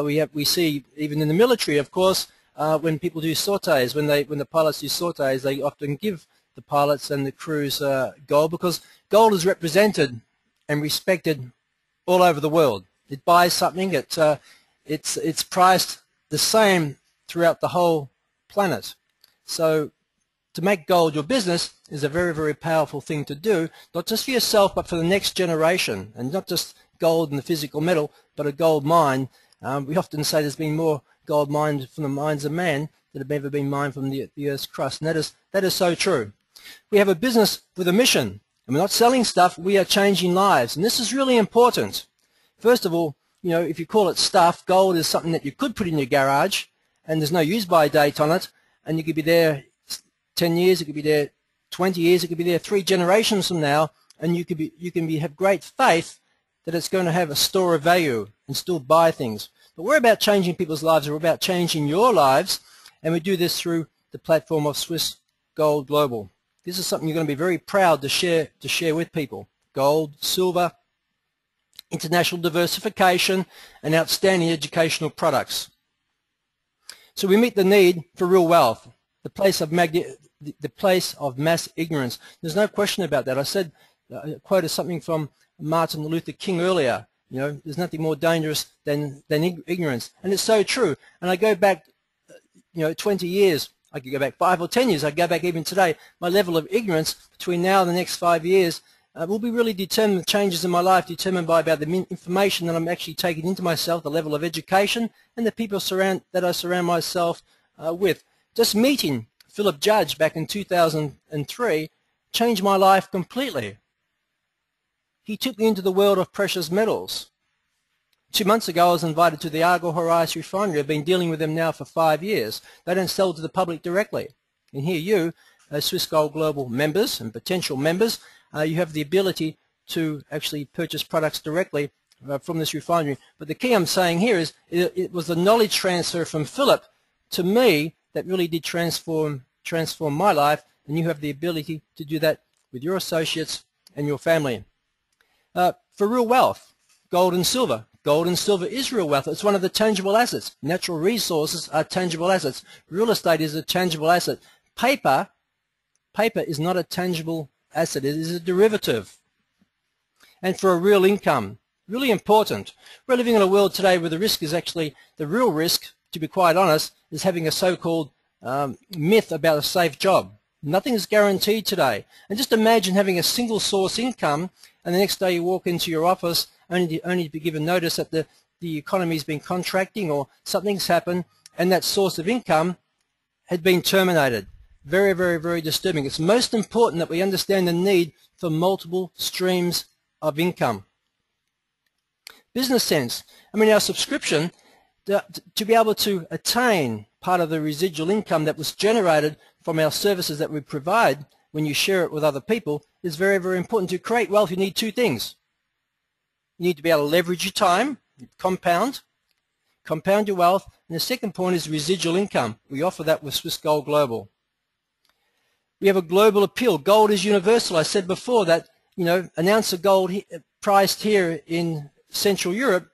We see even in the military, of course, when people do sorties, when the pilots do sorties, they often give the pilots and the crews gold, because gold is represented and respected all over the world. It buys something. It's priced the same throughout the whole planet. So to make gold your business is a very, very powerful thing to do, not just for yourself but for the next generation, and not just gold in the physical metal, but a gold mine. We often say there's been more gold mined from the mines of man that have ever been mined from the Earth's crust, and that is so true. We have a business with a mission, and we're not selling stuff, we are changing lives, and this is really important. First of all, you know, if you call it stuff, gold is something that you could put in your garage, and there's no use-by date on it, and you could be there 10 years, it could be there 20 years, it could be there 3 generations from now, and you can have great faith that it's going to have a store of value and still buy things. But we're about changing people's lives, we're about changing your lives, and we do this through the platform of Swiss Gold Global. This is something you're going to be very proud to share with people. Gold, silver, international diversification, and outstanding educational products. So we meet the need for real wealth, the place of mass ignorance. There's no question about that. I said, I quoted something from Martin Luther King earlier. You know, there's nothing more dangerous than ignorance, and it's so true. And I go back, 20 years. I could go back 5 or 10 years. I go back even today. My level of ignorance between now and the next 5 years will be really determined. The changes in my life determined by about the information that I'm actually taking into myself, the level of education, and the people that I surround myself with. Just meeting Philip Judge back in 2003 changed my life completely. He took me into the world of precious metals. 2 months ago, I was invited to the Argo Horizon refinery. I've been dealing with them now for 5 years. They don't sell to the public directly. And here you, as Swiss Gold Global members and potential members, you have the ability to actually purchase products directly from this refinery. But the key I'm saying here is it was the knowledge transfer from Philip to me, that really did transform my life, and you have the ability to do that with your associates and your family. For real wealth, gold and silver. Gold and silver is real wealth. It's one of the tangible assets. Natural resources are tangible assets. Real estate is a tangible asset. Paper is not a tangible asset. It is a derivative. And for a real income, really important. We're living in a world today where the risk is actually, the real risk, to be quite honest, is having a so-called myth about a safe job. Nothing is guaranteed today. And just imagine having a single source income, and the next day you walk into your office only to be given notice that the economy's been contracting or something's happened, and that source of income had been terminated. Very, very, very disturbing. It's most important that we understand the need for multiple streams of income. Business sense. I mean, our subscription, to be able to attain part of the residual income that was generated from our services that we provide when you share it with other people, is very, very important. To create wealth, you need two things. You need to be able to leverage your time, compound your wealth, and the second point is residual income. We offer that with Swiss Gold Global. We have a global appeal. Gold is universal. I said before that, you know, an ounce of gold priced here in Central Europe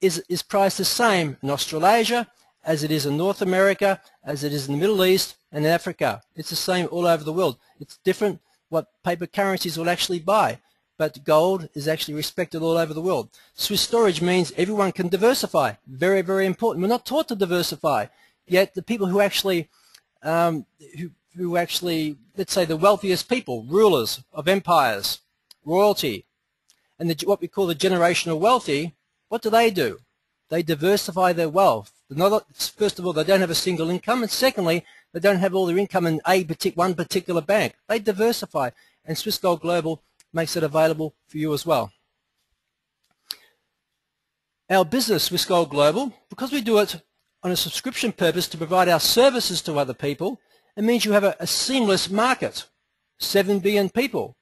is priced the same in Australasia as it is in North America, as it is in the Middle East and in Africa. It's the same all over the world. It's different what paper currencies will actually buy, but gold is actually respected all over the world. Swiss storage means everyone can diversify. Very, very important. We're not taught to diversify, yet the people who actually, let's say the wealthiest people, rulers of empires, royalty, and what we call the generational wealthy, what do? They diversify their wealth. First of all, they don't have a single income, and secondly, they don't have all their income in one particular bank. They diversify, and Swiss Gold Global makes it available for you as well. Our business, Swiss Gold Global, because we do it on a subscription purpose to provide our services to other people, it means you have a seamless market, 7 billion people.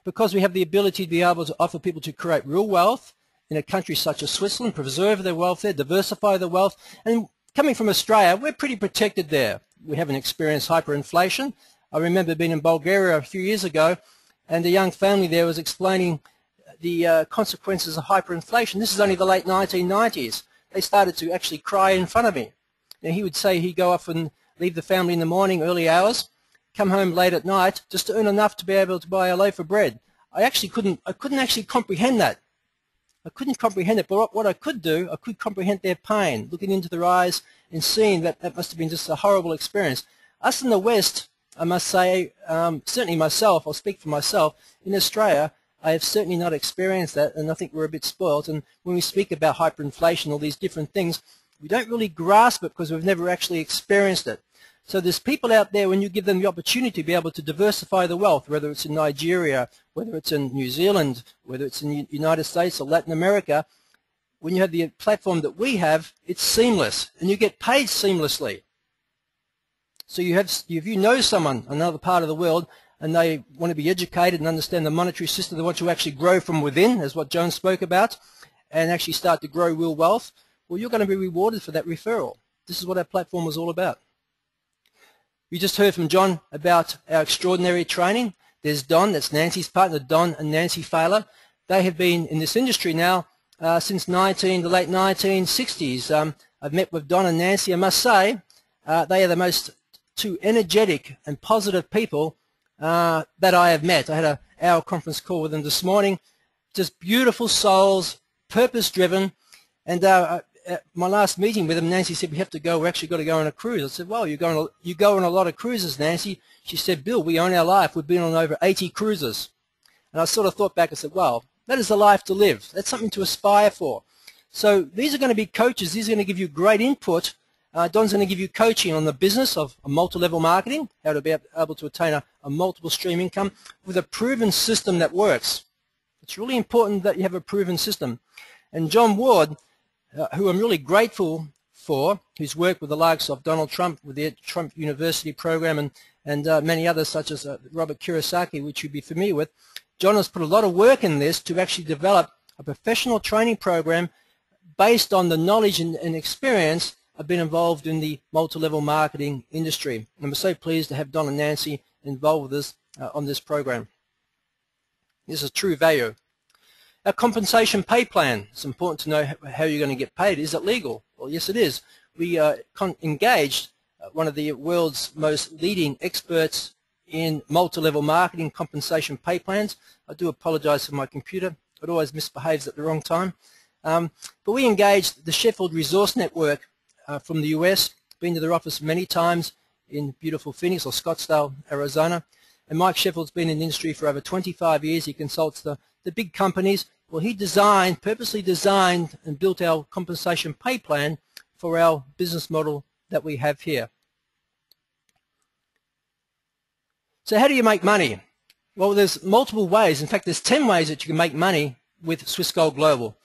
Because we have the ability to be able to offer people to create real wealth in a country such as Switzerland, preserve their wealth there, diversify their wealth. And coming from Australia, we're pretty protected there. We haven't experienced hyperinflation. I remember being in Bulgaria a few years ago, and a young family there was explaining the consequences of hyperinflation. This is only the late 1990s. They started to actually cry in front of me. Now, he would say he'd go off and leave the family in the morning, early hours, come home late at night, just to earn enough to be able to buy a loaf of bread. I couldn't actually comprehend that. I couldn't comprehend it, but what I could do, I could comprehend their pain, looking into their eyes and seeing that that must have been just a horrible experience. Us in the West, I must say, certainly myself, I'll speak for myself, in Australia, I have certainly not experienced that, and I think we're a bit spoilt. And when we speak about hyperinflation, all these different things, we don't really grasp it because we've never actually experienced it. So there's people out there, when you give them the opportunity to be able to diversify the wealth, whether it's in Nigeria, whether it's in New Zealand, whether it's in the United States or Latin America, when you have the platform that we have, it's seamless, and you get paid seamlessly. So if you know someone in another part of the world, and they want to be educated and understand the monetary system, they want to actually grow from within, as what Joan spoke about, and actually start to grow real wealth, well, you're going to be rewarded for that referral. This is what our platform was all about. We just heard from John about our extraordinary training. There's Don, that's Nancy's partner, Don and Nancy Fowler. They have been in this industry now since the late 1960s. I've met with Don and Nancy. I must say they are the most two energetic and positive people that I have met. I had an hour conference call with them this morning. Just beautiful souls, purpose-driven. And my last meeting with them, Nancy said, we actually got to go on a cruise. I said, well, you go on a lot of cruises, Nancy. She said, Bill, we own our life. We've been on over 80 cruises. And I sort of thought back and said, well, that is the life to live. That's something to aspire for. So these are going to be coaches. These are going to give you great input. Don's going to give you coaching on the business of multi-level marketing, how to be able to attain a multiple stream income with a proven system that works. It's really important that you have a proven system. And John Ward, who I'm really grateful for, who's worked with the likes of Donald Trump with the Trump University program and many others such as Robert Kiyosaki, which you'd be familiar with. John has put a lot of work in this to actually develop a professional training program based on the knowledge and experience I've been involved in the multi-level marketing industry. And we're so pleased to have Don and Nancy involved with us on this program. This is true value. Our compensation pay plan. It's important to know how you're going to get paid. Is it legal? Well, yes, it is. We engaged one of the world's most leading experts in multi-level marketing compensation pay plans. I do apologize for my computer. It always misbehaves at the wrong time. But we engaged the Sheffield Resource Network from the US, been to their office many times in beautiful Phoenix or Scottsdale, Arizona. And Mike Sheffield's been in the industry for over 25 years. He consults the big companies. Well, he purposely designed and built our compensation pay plan for our business model that we have here. So how do you make money? Well, there's multiple ways. In fact, there's 10 ways that you can make money with Swiss Gold Global.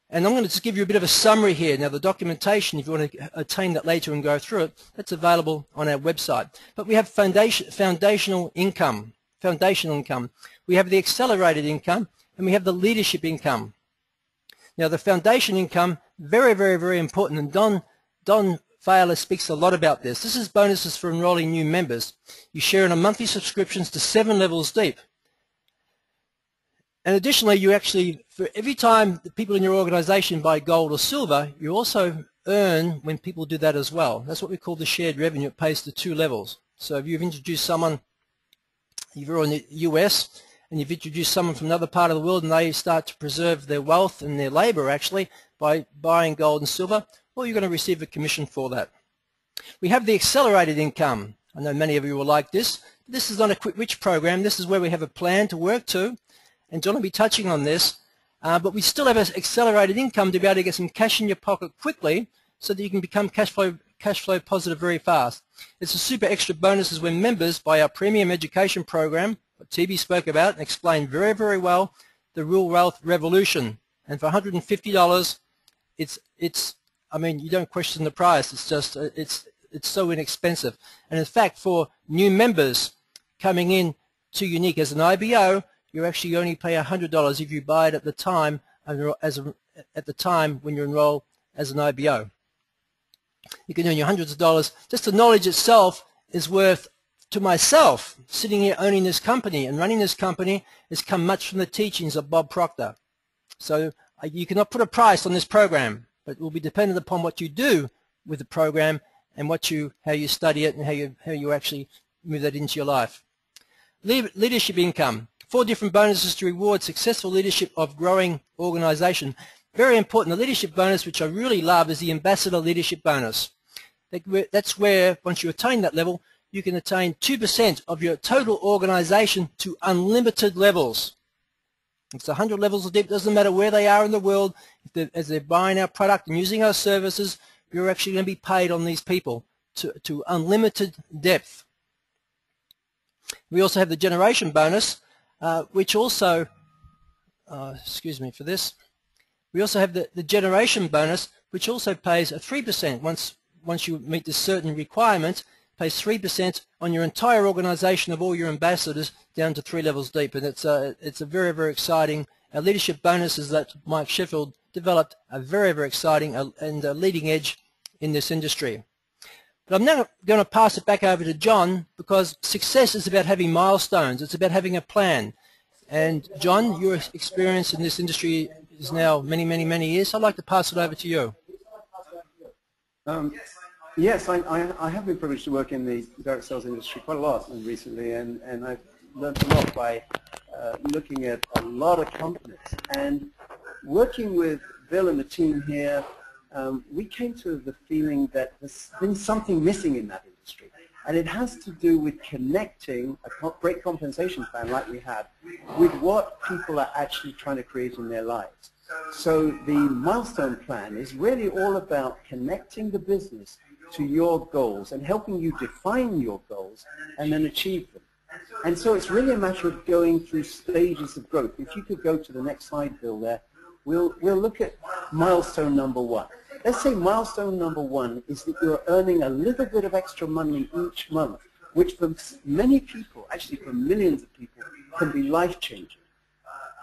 And I'm going to just give you a bit of a summary here. Now, the documentation, if you want to attain that later and go through it, that's available on our website. But we have foundational income. We have the accelerated income, and we have the leadership income. Now, the foundation income, very, very, very important. And Don Fowler speaks a lot about this. This is bonuses for enrolling new members. You share in a monthly subscriptions to 7 levels deep. And additionally, you actually, for every time the people in your organization buy gold or silver, you also earn when people do that as well. That's what we call the shared revenue. It pays to 2 levels. So if you've introduced someone, you're in the US, and you've introduced someone from another part of the world and they start to preserve their wealth and their labor actually by buying gold and silver, well, you're going to receive a commission for that. We have the accelerated income. I know many of you will like this. This is not a quick rich program. This is where we have a plan to work to. And John will be touching on this, but we still have an accelerated income to be able to get some cash in your pocket quickly so that you can become cash flow positive very fast. It's a super extra bonuses when members buy our premium education program, what TB spoke about and explained very, very well, the Real Wealth Revolution. And for $150, I mean, you don't question the price. It's just, it's so inexpensive. And in fact, for new members coming in to Unique as an IBO, you actually only pay $100 if you buy it at the time when you enroll as an IBO. You can earn your hundreds of dollars. Just the knowledge itself is worth, to myself, sitting here owning this company and running this company, has come much from the teachings of Bob Proctor. So you cannot put a price on this program, but it will be dependent upon what you do with the program and how you study it and how you actually move that into your life. Leadership income. 4 different bonuses to reward successful leadership of growing organization. Very important. The leadership bonus, which I really love, is the ambassador leadership bonus. That's where, once you attain that level, you can attain 2% of your total organization to unlimited levels. It's 100 levels of deep. It doesn't matter where they are in the world. As they're buying our product and using our services, you're actually going to be paid on these people to unlimited depth. We also have the generation bonus, which also, excuse me for this, we also have the generation bonus, which also pays a 3%. Once you meet this certain requirement, pays 3% on your entire organization of all your ambassadors down to 3 levels deep. And it's a very, very exciting, leadership bonuses that Mike Sheffield developed are very, very exciting and leading edge in this industry. But I'm now going to pass it back over to John, because success is about having milestones. It's about having a plan. And John, your experience in this industry is now many, many, many years. So I'd like to pass it over to you. Yes, I have been privileged to work in the direct sales industry quite a lot recently, and I've learned a lot by looking at a lot of companies. And working with Bill and the team here, we came to the feeling that there's been something missing in that industry. And it has to do with connecting a great compensation plan like we have with what people are actually trying to create in their lives. So the milestone plan is really all about connecting the business to your goals and helping you define your goals and then achieve them. And so it's really a matter of going through stages of growth. If you could go to the next slide, Bill, there, we'll look at milestone number 1. Let's say milestone number 1 is that you're earning a little bit of extra money each month, which for many people, actually for millions of people, can be life-changing.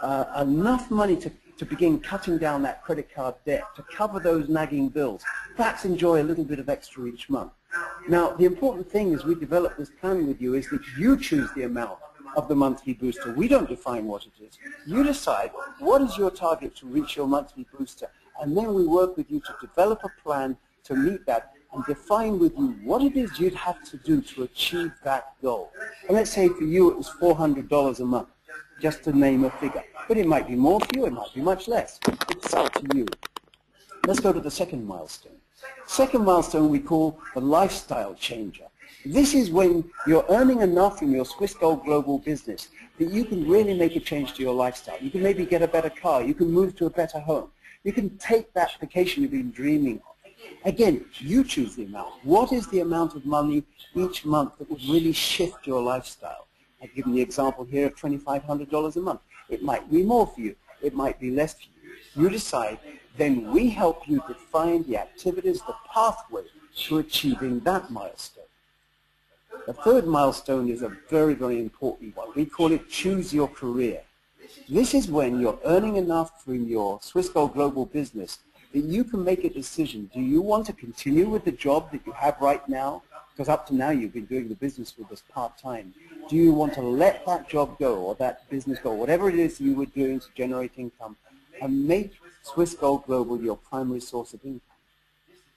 Enough money to to begin cutting down that credit card debt, to cover those nagging bills, perhaps enjoy a little bit of extra each month. Now, the important thing as we develop this plan with you is that you choose the amount of the monthly booster. We don't define what it is. You decide what is your target to reach your monthly booster, and then we work with you to develop a plan to meet that and define with you what it is you'd have to do to achieve that goal. And let's say for you it was $400 a month, just to name a figure. But it might be more for you, it might be much less. It's up to you. Let's go to the second milestone. Second milestone we call the lifestyle changer. This is when you're earning enough in your Swiss Gold Global business that you can really make a change to your lifestyle. You can maybe get a better car, you can move to a better home, you can take that vacation you've been dreaming of. Again, you choose the amount. What is the amount of money each month that would really shift your lifestyle? I've given the example here of $2,500 a month. It might be more for you, it might be less for you. You decide, then we help you define the activities, the pathway to achieving that milestone. The third milestone is a very, very important one. We call it choose your career. This is when you're earning enough from your Swiss Gold Global business that you can make a decision. Do you want to continue with the job that you have right now? Because up to now you've been doing the business with us part-time. Do you want to let that job go or that business go, whatever it is you were doing to generate income, and make Swiss Gold Global your primary source of income?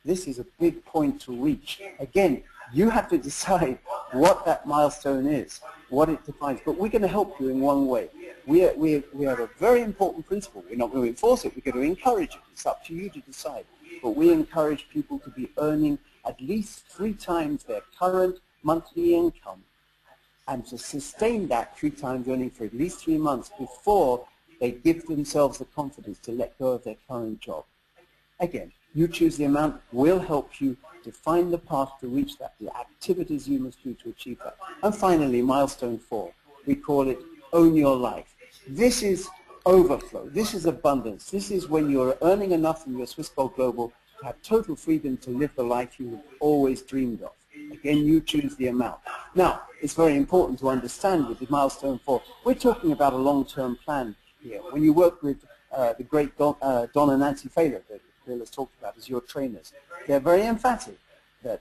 This is a big point to reach. Again, you have to decide what that milestone is, what it defines. But we're going to help you in one way. We have a very important principle. We're not going to enforce it. We're going to encourage it. It's up to you to decide. But we encourage people to be earning at least 3 times their current monthly income and to sustain that 3 times earning for at least 3 months before they give themselves the confidence to let go of their current job. Again, you choose the amount. We'll help you define the path to reach that, the activities you must do to achieve that. And finally, milestone 4, we call it own your life. This is overflow. This is abundance. This is when you're earning enough from your Swiss Gold Global to have total freedom to live the life you have always dreamed of. Again, you choose the amount. Now, it's very important to understand with the milestone 4, we're talking about a long-term plan here. When you work with the great Don and Nancy Failer that Bill has talked about as your trainers, they're very emphatic that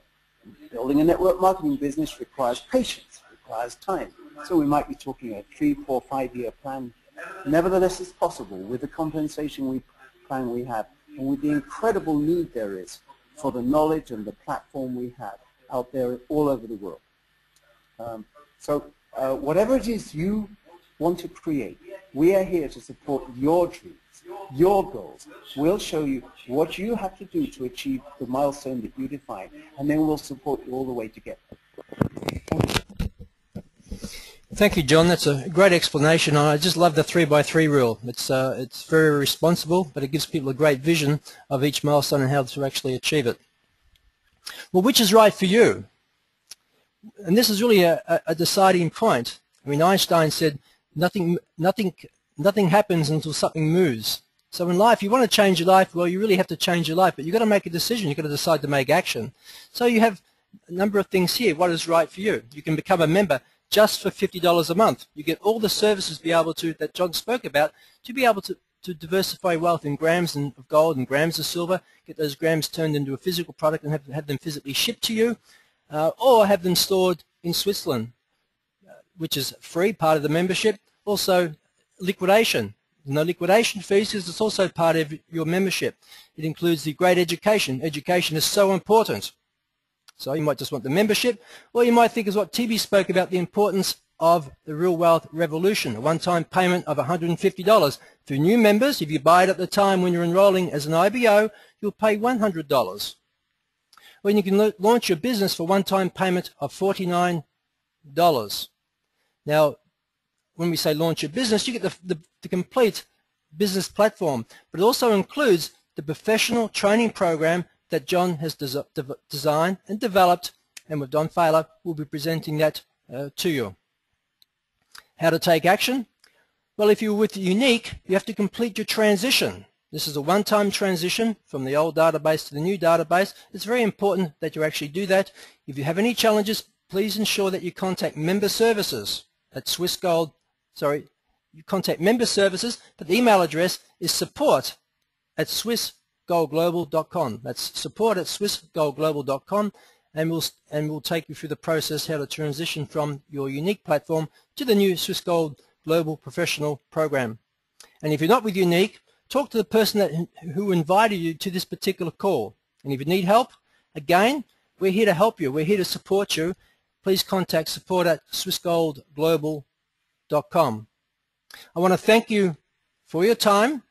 building a network marketing business requires patience, requires time. So we might be talking a 3, 4, 5-year plan. Nevertheless, it's possible with the compensation plan we have and with the incredible need there is for the knowledge and the platform we have out there all over the world. Whatever it is you want to create, we are here to support your dreams, your goals. We'll show you what you have to do to achieve the milestone that you define, and then we'll support you all the way to get there. Thank you, John. That's a great explanation. I just love the 3x3 rule. It's very responsible, but it gives people a great vision of each milestone and how to actually achieve it. Well, which is right for you? And this is really a deciding point. I mean, Einstein said, nothing happens until something moves. So in life, you want to change your life, well, you really have to change your life, but you've got to make a decision. You've got to decide to make action. So you have a number of things here. What is right for you? You can become a member just for $50 a month. You get all the services that John spoke about to be able to diversify wealth in grams of gold and grams of silver, get those grams turned into a physical product and have them physically shipped to you, or have them stored in Switzerland, which is free, part of the membership. Also, liquidation. No liquidation fees, it's also part of your membership. It includes the great education. Education is so important. So you might just want the membership, or you might think, as what TB spoke about, the importance of the Real Wealth Revolution, a one-time payment of $150. For new members, if you buy it at the time when you're enrolling as an IBO, you'll pay $100. When you can launch your business for one-time payment of $49. Now, when we say launch your business, you get the complete business platform, but it also includes the professional training program that John has designed and developed, and with Don Failer, we'll be presenting that to you. How to take action? Well, if you're with Unique, you have to complete your transition. This is a one-time transition from the old database to the new database. It's very important that you actually do that. If you have any challenges, please ensure that you contact Member Services at contact member services, but the email address is support@swissgoldglobal.com. That's support@swissgoldglobal.com, and we'll take you through the process how to transition from your unique platform to the new Swiss Gold Global Professional Program. And if you're not with Unique, talk to the person who invited you to this particular call. And if you need help, again, we're here to help you. We're here to support you. Please contact support@swissgoldglobal.com. I want to thank you for your time.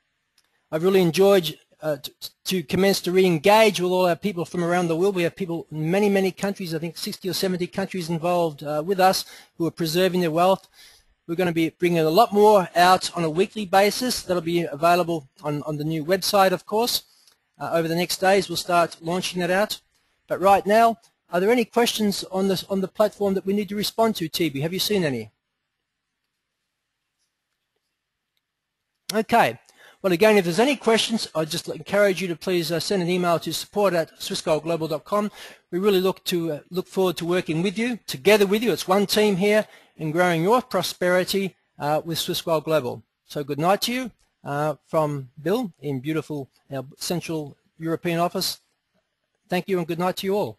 I've really enjoyed to commence to re-engage with all our people from around the world. We have people in many, many countries, I think 60 or 70 countries involved with us who are preserving their wealth. We're going to be bringing a lot more out on a weekly basis. That'll be available on the new website, of course. Over the next days, we'll start launching that out. But right now, are there any questions on the platform that we need to respond to, TB? Have you seen any? Okay. Well, again, if there's any questions, I'd just encourage you to please send an email to support@swissgoldglobal.com. We really look forward to working with you, together with you. It's one team here in growing your prosperity with Swiss Gold Global. So good night to you from Bill in beautiful Central European office. Thank you and good night to you all.